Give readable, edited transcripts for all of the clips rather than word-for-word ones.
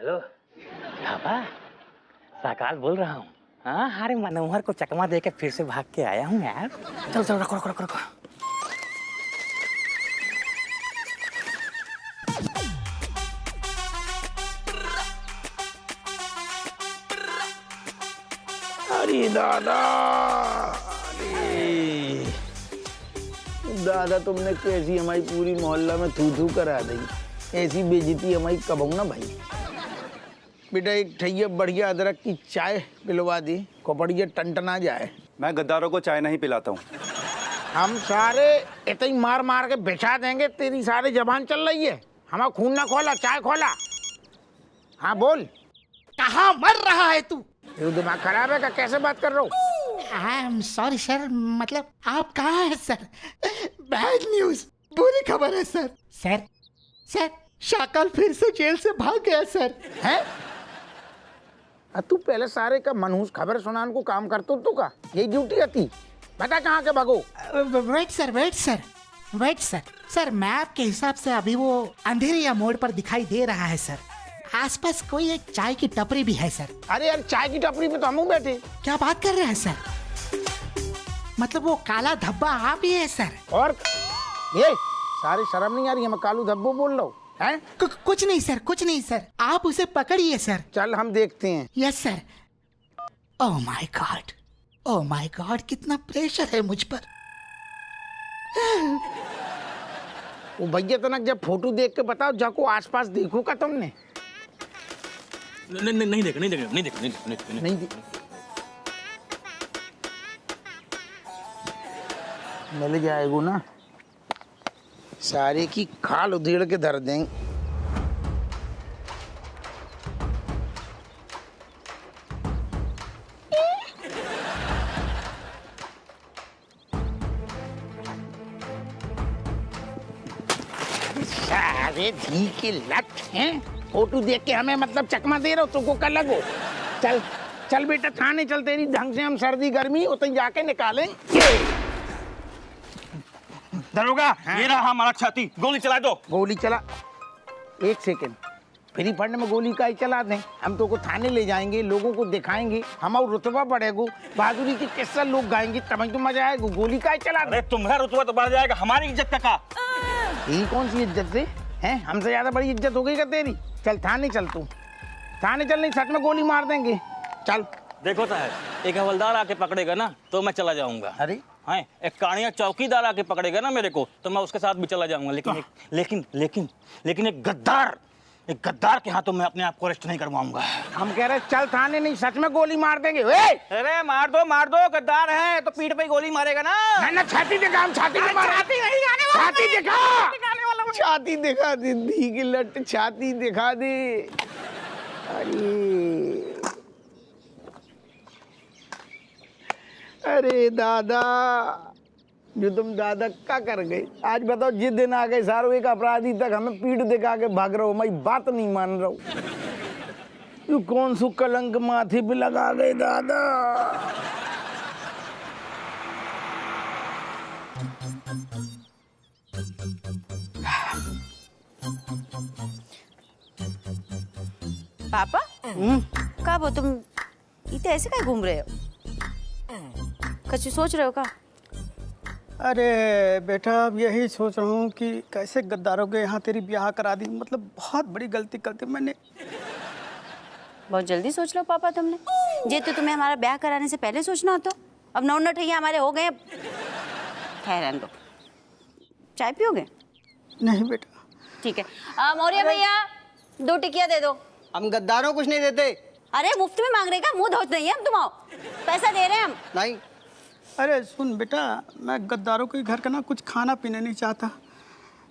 Hello पापा, साकाल बोल रहा हूँ। हाँ, अरे मनोहर को चकमा देके फिर से भाग के आया हूँ यार। चलो चलो, रखो रखो रखो रखो। अरे दादा, अरे दादा, तुमने कैसी हमारी पूरी मोहल्ला में थू थू करा दी। ऐसी बेइज्जती हमारी कब ना भाई। बेटा एक ठैया बढ़िया अदरक की चाय पिलवा दी, कोपड़िया टनटना जाए। मैं गद्दारों को चाय नहीं पिलाता हूँ। हम सारे इतना ही मार मार के बिछा देंगे। तेरी सारी जबान चल रही है। हमारा खून ना खोला, चाय खोला। हाँ बोल, कहाँ मर रहा है तू? तेरा दिमाग खराब है क्या? कैसे बात कर रहा हूँ? आई एम सॉरी सर, मतलब आप कहाँ हैं सर? बैड न्यूज, बुरी खबर है सर। सर सर, शाकल फिर से जेल से भाग गया सर। हैं? तू पहले सारे का मनहूस खबर सुनाने को काम करतो तू का? यही ड्यूटी आती? बता कहाँ के भागो? Wait sir, wait sir, wait sir. Sir map के हिसाब से अभी वो अंधेरिया मोड़ पर दिखाई दे रहा है सर। आसपास कोई एक चाय की टपरी भी है सर। अरे यार, चाय की टपरी पे तो हम बैठे। क्या बात कर रहे हैं सर? मतलब वो काला धब्बा आप ही है सर? और ये सारी शर्म नहीं आ रही है? मैं कालू धब्बू बोल रहा हूँ हैं? कुछ नहीं सर, कुछ नहीं सर, आप उसे पकड़िए सर। चल हम देखते हैं। Yes sir. Oh my God, oh my God, कितना प्रेशर है मुझ पर। वो भैया तनक जब फोटो देख के बताओ, जाको आसपास देखो का तुमने? नहीं देखा, नहीं देखा, नहीं देखा, नहीं देखा। मिल जाएगो ना, सारे की खाल उधेड़ के धर देंगे। सारे धी के लट हैं। फोटो देख के हमें मतलब चकमा दे रहे हो, तुमको कर लगो। चल चल बेटा, थाने चल, तेरी ढंग से हम सर्दी गर्मी उतनी जाके निकालें। दरोगा, ये रहा हमारा छाती, गोली चला दो। गोली चला? एक सेकंड, फ्री फंड में गोली का ही चला दें? हम तो को थाने ले जाएंगे, लोगों को दिखाएंगे, हमारा रुतबा बढ़ेगा, बहादुरी की किस्सा लोग गाएंगे, तब तो मजा आएगा। गोली का ही चला दें? तुम्हारा रुतबा तो बढ़ जाएगा, हमारी इज्जत का। यही कौन सी इज्जत से हैं? हमसे ज्यादा बड़ी इज्जत हो गई क्या तेरी? चल थाने चल, तू थाने चल, नहीं सच में गोली मार देंगे। चल। देखो साहब, एक हवलदार आके पकड़ेगा ना तो मैं चला जाऊंगा। अरे हाँ, एक कानिया चौकीदार आके पकड़ेगा ना मेरे को तो मैं उसके साथ भी चला जाऊंगा। लेकिन एक गद्दार के हाथों मैं अपने आप को अरेस्ट नहीं करवाऊंगा। हम कह रहे चल थाने, नहीं सच में गोली मार देंगे। अरे मार दो, गद्दार है तो पीठ पे गोली मारेगा ना। ना छाती दिखा, हम छाती पे मार। छाती नहीं आने वाला, छाती दिखा, दिखाने वाला हूँ। छाती दिखा दे, दी की लट छाती दिखा दे। अरे दादा, जो तुम दादा क्या कर गए आज बताओ। जिस दिन आ गए सारो एक अपराधी तक हमें पीठ दिखा के भाग रहे हो, मैं बात नहीं मान रहा हूँ। तू कौन सु कलंक माथे पे लगा गए दादा। पापा, कब हो तुम इतने ऐसे कहीं घूम रहे हो? कुछ सोच रहे हो का? अरे बेटा, अब यही सोच रहा हूँ कि कैसे गद्दारों के यहाँ तेरी ब्याह करा दी। मतलब बहुत बड़ी गलती करती मैंने। बहुत जल्दी सोच लो पापा तुमने। ये तो तुम्हें हमारा ब्याह कराने से पहले सोचना होता। अब 9 नठैया हमारे हो गए। खैर रहने दो। चाय पियोगे? नहीं बेटा। ठीक है। मौर्य भैया 2 टिकिया दे दो। हम गद्दारों कुछ नहीं देते। अरे मुफ्त में मांग रहे का? मुंह धोच नहीं है हम, तुम आओ, पैसा दे रहे हैं हम। नहीं। अरे सुन बेटा, मैं गद्दारों के घर का ना कुछ खाना पीने नहीं चाहता,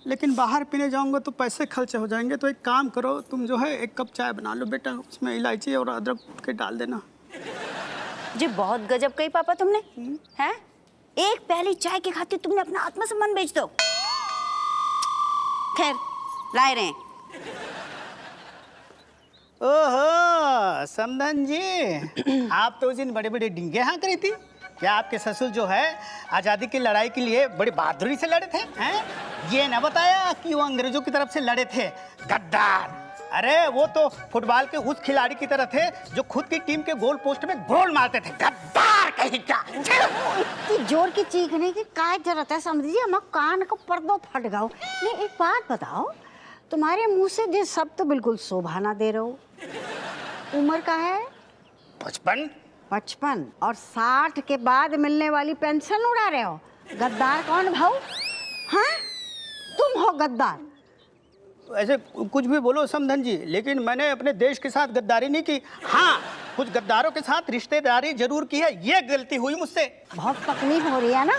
लेकिन बाहर पीने जाऊंगा तो पैसे खर्च हो जाएंगे। तो एक काम करो, तुम जो है 1 कप चाय बना लो बेटा, उसमें इलायची और अदरक कूट के डाल देना। जी बहुत गजब कही पापा तुमने। हैं? एक प्याली चाय के खातिर तुमने अपना आत्मसम्मान बेच दो। खैर लाए रहे हैं। ओहो समधन जी, आप तो उस दिन बड़े बड़े डिंगे हाँक रही थी। क्या आपके ससुर जो है आज़ादी की लड़ाई के लिए बड़ी बहादुरी से लड़े थे? हैं? ये ना बताया कि वो अंग्रेजों की तरफ से लड़े थे। गद्दार, अरे वो तो फुटबॉल के उस खिलाड़ी की तरह थे जो खुद की टीम के गोल पोस्ट में गोल मारते थे। गद्दार कहीं का। इतनी जोर की चीखने की काय जरूरत है समझिए, हम कान का पर्दो फट गया। नहीं एक बात बताओ, तुम्हारे मुंह से ये सब तो बिल्कुल शोभा ना दे रहे हो। उम्र का है 55। 55 और 60 के बाद मिलने वाली पेंशन उड़ा रहे हो। गद्दार कौन भाऊ? हाँ तुम हो गद्दार। ऐसे कुछ भी बोलो समधन जी, लेकिन मैंने अपने देश के साथ गद्दारी नहीं की। हाँ कुछ गद्दारों के साथ रिश्तेदारी जरूर की है, ये गलती हुई मुझसे। बहुत तकलीफ हो रही है ना?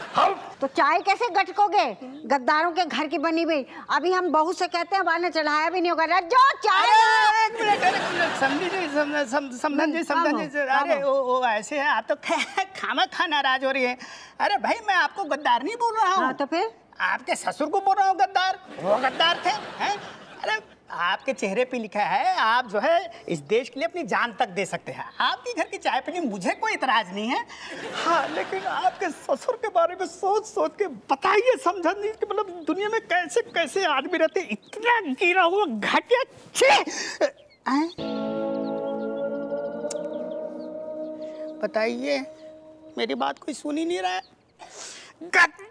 तो चाय कैसे गटकोगे? गद्दारों के घर की बनी हुई। अभी हम बहू से कहते हैं वाने चढ़ाया भी नहीं होगा। जो चाय एक मिनट समझी जी, समधन जी, अरे वो ऐसे है, आप तो खामा खा नाराज हो रही है। अरे भाई मैं आपको गद्दार नहीं बोल रहा हूँ। हाँ, तो फिर आपके ससुर को बोल रहा हूँ गद्दार। वो गद्दार थे हैं? अरे आपके चेहरे पे लिखा है आप जो है इस देश के लिए अपनी जान तक दे सकते हैं। आपके घर की चाय पीने मुझे कोई इतराज नहीं है। हाँ लेकिन आपके ससुर के बारे में सोच सोच के बताइए समझन जी कि मतलब दुनिया में कैसे कैसे आदमी रहते, इतना गिरा हुआ घटिया छे। बताइए, मेरी बात कोई सुन ही नहीं रहा है। गद्दार!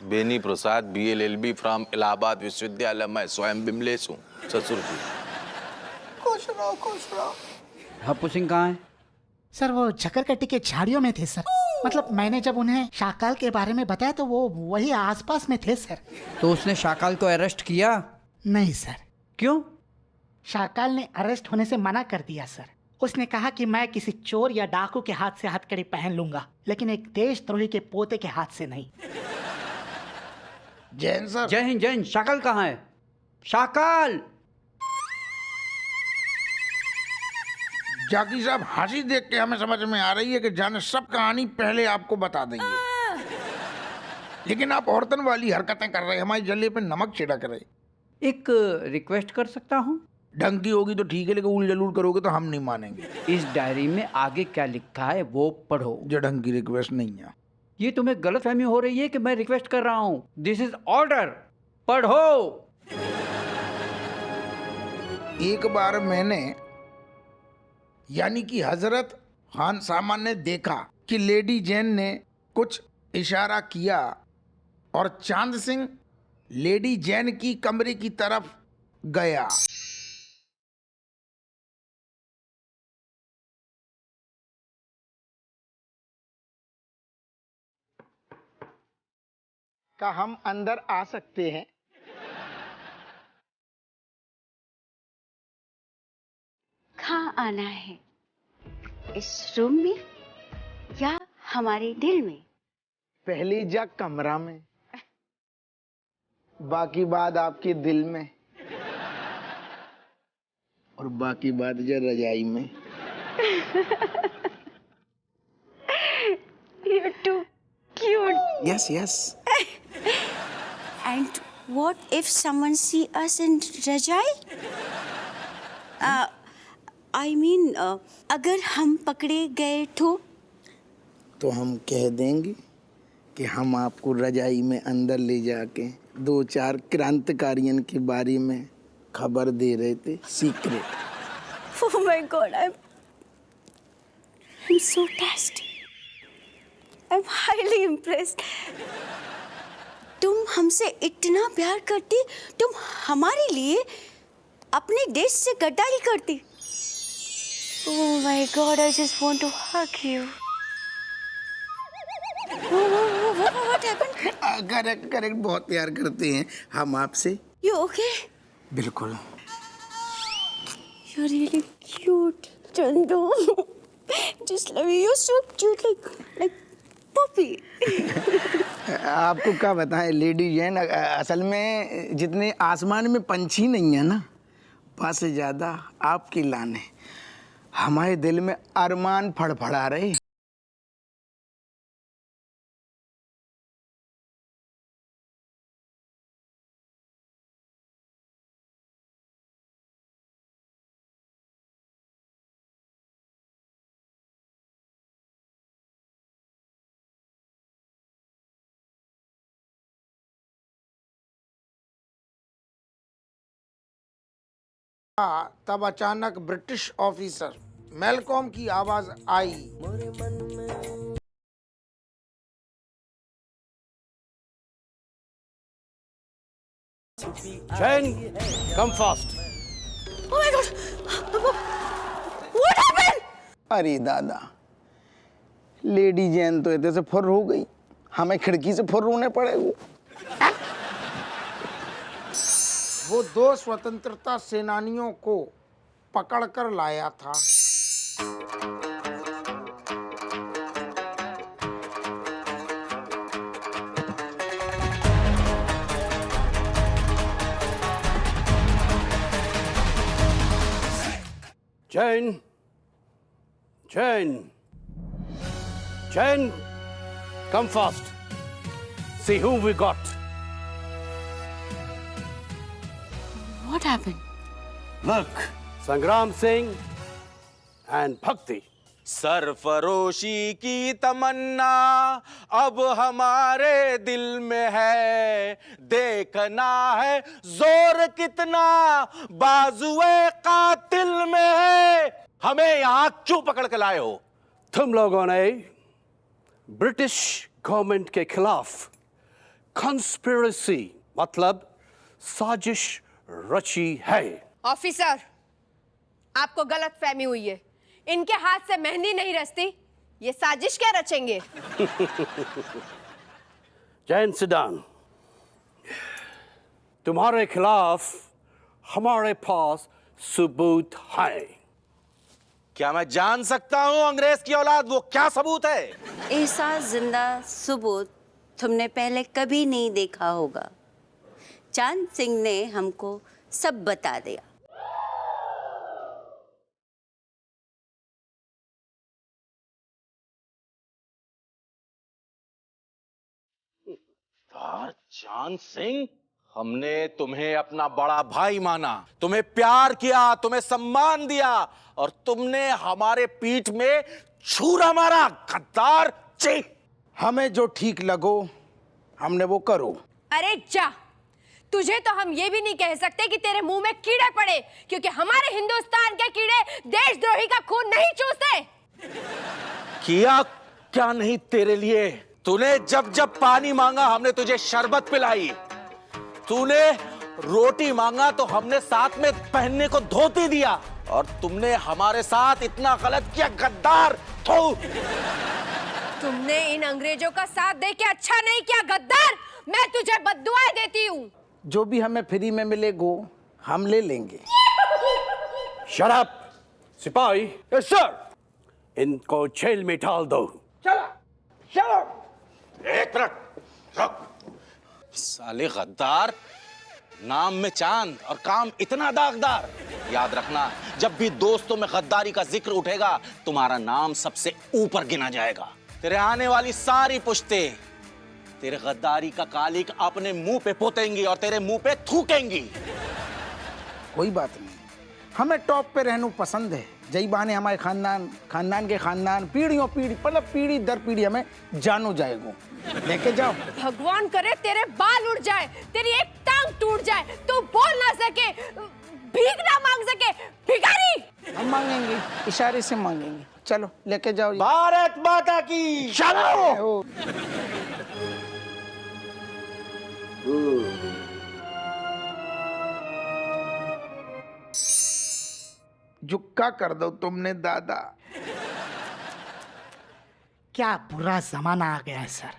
बेनी प्रसाद BLLB फ्रॉम इलाहाबाद विश्वविद्यालय। मैं स्वयं बिमलेश हूँ ससुर जी। खुश रहो खुश रहो। हप्पू सिंह कहाँ है? सर वो झकरकट्टी के झाड़ियों में थे सर। मतलब मैंने जब उन्हें शाकाल के बारे में बताया तो वो वही आसपास में थे सर। तो उसने शाकाल को अरेस्ट किया? नहीं सर। क्यों? शाकाल ने अरेस्ट होने से मना कर दिया सर। उसने कहा कि मैं किसी चोर या डाकू के हाथ से हथकड़ी पहन लूंगा, लेकिन एक देशद्रोही के पोते के हाथ से नहीं। जैन सर। जय हिंद जय हिंद। शाकाल कहाँ है? शाकाल! जाकी साहब हंसी देख के हमें समझ में आ रही है कि जाने सब कहानी पहले आपको बता देंगे, लेकिन आप औरतन वाली हरकतें कर रहे, हमारी जल्ले पे नमक छिड़क रहे। एक रिक्वेस्ट कर सकता हूँ? ढंग की होगी तो ठीक है, लेकिन उल जलूल करोगे तो हम नहीं मानेंगे। इस डायरी में आगे क्या लिखा है वो पढ़ो। जो ढंग की रिक्वेस्ट नहीं है। ये तुम्हें गलतफहमी हो रही है कि मैं रिक्वेस्ट कर रहा हूँ। This is order. पढ़ो। एक बार मैंने यानी कि हजरत खान सामान ने देखा कि लेडी जैन ने कुछ इशारा किया और चांद सिंह लेडी जैन की कमरे की तरफ गया। क्या हम अंदर आ सकते हैं? कहाँ आना है? इस रूम में या हमारे दिल में? पहली जा कमरा में, बाकी बात आपके दिल में, और बाकी बात जो रजाई में। You're too cute. Yes, yes. And what if someone see us in Rajai? I mean, अगर हम पकड़े गए तो हम कह देंगे कि हम आपको रजाई में अंदर ले जाके 2-4 क्रांतिकारियों के बारे में खबर दे रहे थे, secret. Oh my God, I'm so touched. I'm highly impressed. तुम हमसे इतना प्यार करती, तुम हमारे लिए अपने देश से गद्दारी करती। Oh my God, I just want to hug you. What happened? Correct बहुत प्यार करते हैं हम आपसे। You okay? बिल्कुल। You're really cute, Chandu. Just love you. You're so cute, like puppy. आपको क्या बताएं लेडी जैन, असल में जितने आसमान में पंछी नहीं है ना, बस ज्यादा आपकी लान है। हमारे दिल में अरमान फड़फड़ा रहे। तब अचानक ब्रिटिश ऑफिसर मेलकॉम की आवाज आई। Jane, come fast. Oh my God! What happened? अरे दादा, लेडी जैन तो इतने से फुर्र हो गई, हमें खिड़की से फुर्र होने पड़ेगा। वो 2 स्वतंत्रता सेनानियों को पकड़कर लाया था। Jane, Jane, Jane, come fast. See who we got. What happened? Look, Sangram Singh and Bhakti. सरफरोशी की तमन्ना अब हमारे दिल में है, देखना है जोर कितना बाजुए कातिल में है। हमें यहां क्यों पकड़ के लाए हो? तुम लोगों ने ब्रिटिश गवर्नमेंट के खिलाफ कंस्पिरेसी मतलब साजिश रची है। ऑफिसर, आपको गलत फहमी हुई है। इनके हाथ से मेहंदी नहीं रचती, ये साजिश क्या रचेंगे? जैन सिडान, तुम्हारे खिलाफ हमारे पास सबूत है। क्या मैं जान सकता हूं अंग्रेज की औलाद वो क्या सबूत है? ऐसा जिंदा सबूत तुमने पहले कभी नहीं देखा होगा। चांद सिंह ने हमको सब बता दिया। चांद सिंह, हमने तुम्हें अपना बड़ा भाई माना, तुम्हें प्यार किया, तुम्हें सम्मान दिया और तुमने हमारे पीठ में छुरा मारा। गद्दार! ची! हमें जो ठीक लगो हमने वो करो। अरे जा, तुझे तो हम ये भी नहीं कह सकते कि तेरे मुंह में कीड़े पड़े, क्योंकि हमारे हिंदुस्तान के कीड़े देशद्रोही का खून नहीं चूसते। किया क्या नहीं तेरे लिए? तूने जब जब पानी मांगा हमने तुझे शरबत पिलाई, तूने रोटी मांगा तो हमने साथ में पहनने को धोती दिया, और तुमने हमारे साथ इतना गलत किया। गद्दार! थू! तुमने इन अंग्रेजों का साथ दे के अच्छा नहीं किया गद्दार। मैं तुझे बद्दुआएं देती हूँ। जो भी हमें फ्री में मिलेगो हम ले लेंगे। Shut up, सिपाही। Yes sir. इनको जेल में डाल दो। चला, चलो। एक मिनट रुक। साले गद्दार, नाम में चांद और काम इतना दागदार। याद रखना, जब भी दोस्तों में गद्दारी का जिक्र उठेगा तुम्हारा नाम सबसे ऊपर गिना जाएगा। तेरे आने वाली सारी पुश्तें तेरे गद्दारी का कालिक अपने मुंह पे पोतेंगी और तेरे मुंह पे थूकेंगी। कोई बात नहीं, हमें टॉप पे रहना पसंद है। जई बहाने हमारे खानदान के खानदान पीढ़ियों पीढ़ी मतलब पीढ़ी दर पीढ़ी हमें जानो जाएगो। लेके जाओ। भगवान करे तेरे बाल उड़ जाए, तेरी एक टांग टूट जाए, तू बोल ना सके, भीख ना मांग सके। भिखारी! हम मांगेंगे, इशारे से मांगेंगे। चलो लेके जाओ। भारत माता की! चलो। जुक्का कर दो तुमने दादा। क्या बुरा जमाना आ गया है सर।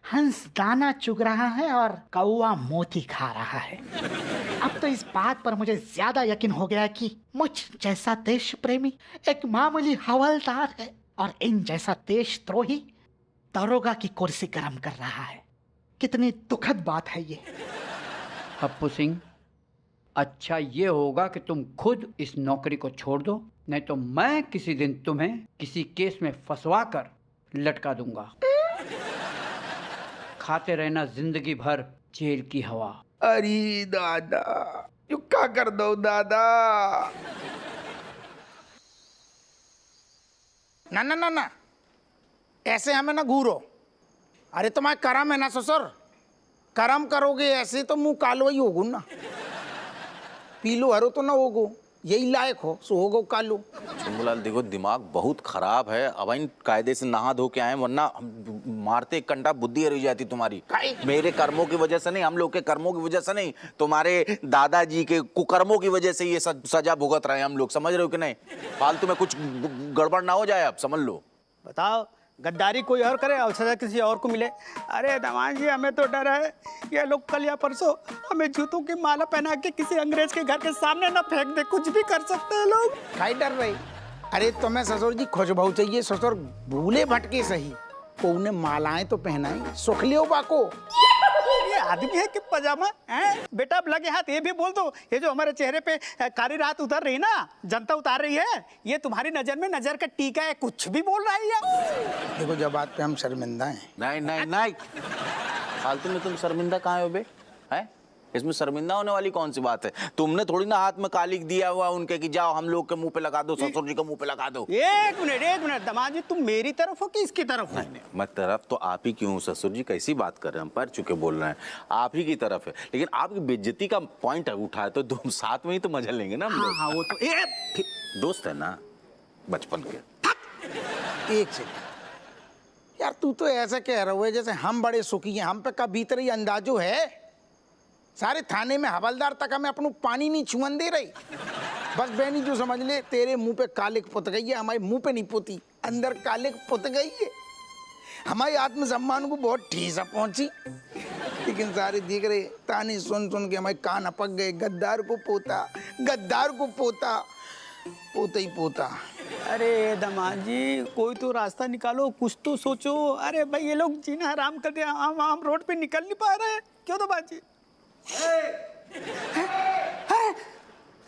हंस दाना चुग रहा है और कौवा मोती खा रहा है। अब तो इस बात पर मुझे ज्यादा यकीन हो गया कि मुझ जैसा देश प्रेमी एक मामूली हवलदार है और इन जैसा देशद्रोही दरोगा की कुर्सी गर्म कर रहा है। कितनी दुखद बात है ये। हप्पू सिंह, अच्छा ये होगा कि तुम खुद इस नौकरी को छोड़ दो, नहीं तो मैं किसी दिन तुम्हें किसी केस में फंसवा कर लटका दूंगा। खाते रहना जिंदगी भर जेल की हवा। अरे दादा, जुक्का कर दो दादा। ना ना ना ना, ऐसे हमें ना घूरो। अरे तुम्हारा करम है ना ससुर, करम करोगे ऐसे तो मुंह कालो ही होगू ना। पीलो हरो तो ना होगो, यही लायक हो सो होगो कालो। शंभूलाल देखो दिमाग बहुत खराब है, अब इन कायदे से नहा धो के आए, वरना मारते एक घंटा बुद्धि हर जाती तुम्हारी। मेरे कर्मों की वजह से नहीं, हम लोग के कर्मों की वजह से नहीं, तुम्हारे दादाजी के कुकर्मों की वजह से ये सजा भुगत रहे हैं हम लोग, समझ रहे हो कि नहीं? फालतू में कुछ गड़बड़ ना हो जाए, अब समझ लो। बताओ, गद्दारी कोई और करे और सजा किसी और को मिले? अरे दामाद जी, हमें तो डर है ये लोग कल या परसों हमें जूतों की माला पहना के किसी अंग्रेज के घर के सामने ना फेंक दे, कुछ भी कर सकते हैं लोग। काहे डर रही? अरे तुम्हें ससुर जी खुश बहु चाहिए, ससुर भूले भटके सही, को उन्हें मालाएं तो पहनाई, सुख लियो बाको। ये आदमी है कि पजामा है? बेटा अब लगे हाथ ये भी बोल दो, ये जो हमारे चेहरे पे कारी रात उतर रही ना, जनता उतार रही है, ये तुम्हारी नजर में नजर का टीका है, कुछ भी बोल रहा है ये। देखो जब बात पे हम शर्मिंदा हैं। नहीं नहीं नहीं, फालतू में तुम शर्मिंदा कहाँ हो बे? हैं? इसमें शर्मिंदा होने वाली कौन सी बात है? तुमने थोड़ी ना हाथ में कालिक दिया हुआ उनके कि जाओ हम लोग के मुंह पे लगा दो, ससुर जी के मुंह पे लगा दो। एक मिनट दामाद जी, तुम मेरी तरफ हो कि इसकी तरफ हो? नहीं, मैं तरफ तो आप ही क्यों हूँ ससुर जी, कैसी बात कर रहे हैं, हम पैर चुके बोल रहे हैं, आप ही की तरफ है, लेकिन आपकी बेइज्जती का पॉइंट उठाए तो तुम साथ में ही तो मजा लेंगे ना हम लोग। हाँ वो तो दोस्त है ना बचपन के। एक सेकंड यार, तू तो ऐसा कह रहा है जैसे हम बड़े सुखी हैं, हम पे का भीतर ही अंदाजो है। सारे थाने में हवलदार तक हमें अपनों पानी नहीं छुअन दे रही। बस बहनी जो समझ ले, तेरे मुंह पे कालिक पुत गई है, हमारे मुंह पे नहीं पुती, अंदर कालिक पुत गई है। हमारे आत्मसम्मान को बहुत ठेस पहुंची, लेकिन सारे देख रहे ताने सुन सुन के हमारे कान अपक गए। गद्दार को पोता, गद्दार को पोता, पोता ही पोता। अरे दामाद जी, कोई तो रास्ता निकालो, कुछ तो सोचो। अरे भाई ये लोग जीना हराम कर दिया, हम रोड पे निकल नहीं पा रहे हैं। क्यों दामाद जी?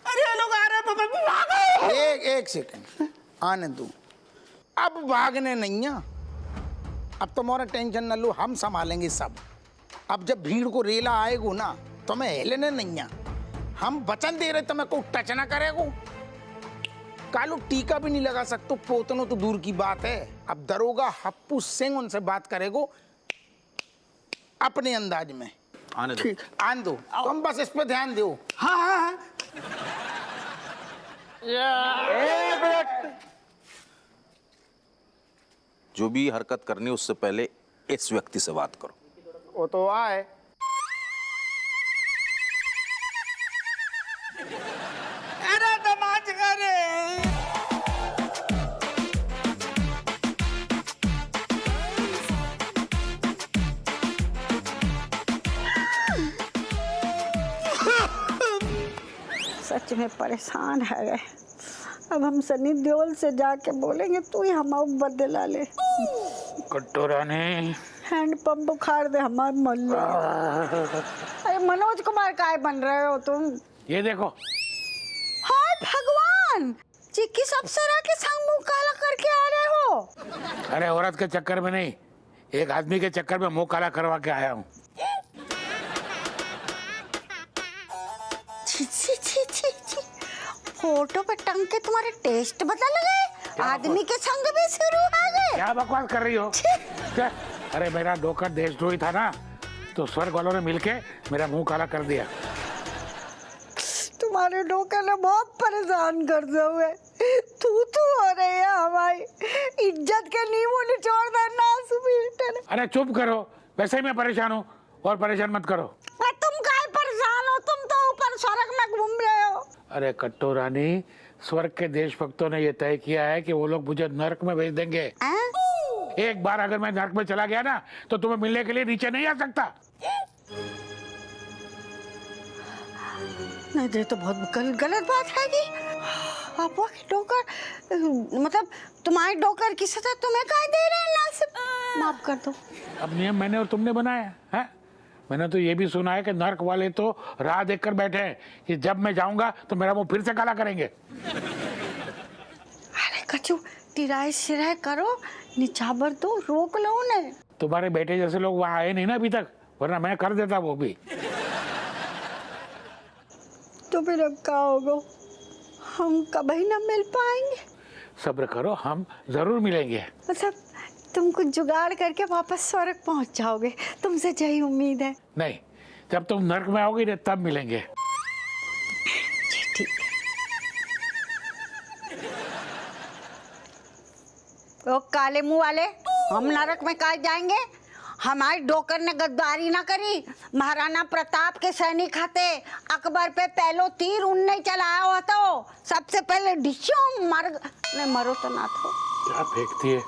अरे लोग आ रहे हैं, एक सेकंड आने दो, अब भागने नहीं है। अब तुम्हारा टेंशन न लो, हम संभालेंगे सब। अब जब भीड़ को रेला आएगो ना, तुम्हें हिलने नहीं है। हम वचन दे रहे तुम्हें को टच ना करेगो। कालू टीका भी नहीं लगा सकते, पोतनो तो दूर की बात है। अब दरोगा हप्पू सिंह उनसे बात करेगो अपने अंदाज में। आने दो, आने दो, तुम बस इस पे ध्यान दो। हाँ हाँ हाँ। जो भी हरकत करनी उससे पहले इस व्यक्ति से बात करो। वो तो आए। अरे दामाद, अरे सच में परेशान है गए। अब हम सनी देओल से जाके बोलेंगे तू ही हमारा बदला ले। कट्टू रानी, हैंडपंप बुखार दे हमारे मोहल्ले। अरे मनोज कुमार काय बन रहे हो तुम? ये देखो। हाय भगवान जी, किस अप्सरा के संग मुंह काला करके आ रहे हो? अरे औरत के चक्कर में नहीं, एक आदमी के चक्कर में मुंह काला करवा के आया हूँ। छी छी छी छी छी, फोटो पे टंग के तुम्हारे टेस्ट बदल गए, आदमी के संग भी शुरू आ गए। क्या बकवास कर रही हो? क्या? अरे मेरा डोकर देशद्रोही था ना, तो स्वर्ग वालों ने मिलके मेरा मुंह काला कर दिया। तुम्हारे डोकर ने बहुत परेशान कर दिया हुए। तू हो रही है हमारी इज्जत के नींबू निचोड़ देना सुबीर। अरे चुप करो, वैसे ही मैं परेशान हूँ, और परेशान मत करो। तुम काय परेशान हो? तुम तो ऊपर स्वर्ग में घूम रहे हो। अरे कट्टू रानी, स्वर्ग के देशभक्तों ने यह तय किया है कि वो लोग मुझे नर्क में भेज देंगे। एक बार अगर मैं नर्क में चला गया ना, तो तुम्हें मिलने के लिए नीचे नहीं आ सकता। नहीं, ये तो बहुत गलत बात है कि आपा की डोकर, मतलब तुम्हारे डोकर की सजा तुम्हें काय दे रहे हैं? नासिब, माफ कर दो। अब नियम मैंने और तुमने बनाया है? मैंने तो ये भी सुना है कि नर्क वाले तो राह देखकर बैठे हैं कि जब मैं जाऊंगा तो मेरा मुंह फिर से काला करेंगे। अरे कचू, तिराए सिराए करो, निचाबर दो, रोक लो उन्हें। तुम्हारे बेटे जैसे लोग वहां आए नहीं ना अभी तक, वरना मैं कर देता वो भी। तो फिर अब क्या होगा? हम कभी ना मिल पाएंगे। सब्र करो, हम जरूर मिलेंगे। मतलब तुम कुछ जुगाड़ करके वापस स्वर्ग पहुंच जाओगे, तुमसे यही उम्मीद है। नहीं, जब तुम नर्क में आओगी ना तब मिलेंगे। ओ काले मुंह वाले, हम नरक में काहे जाएंगे? हमारी डोकर ने गद्दारी ना करी। महाराणा प्रताप के सैनिक खाते अकबर पे पहलो तीर उनने चलाया हुआ तो सबसे पहले डिशो मरो तो ना थो। क्या फेंकती है?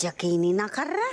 यकीन ही ना कर रहा।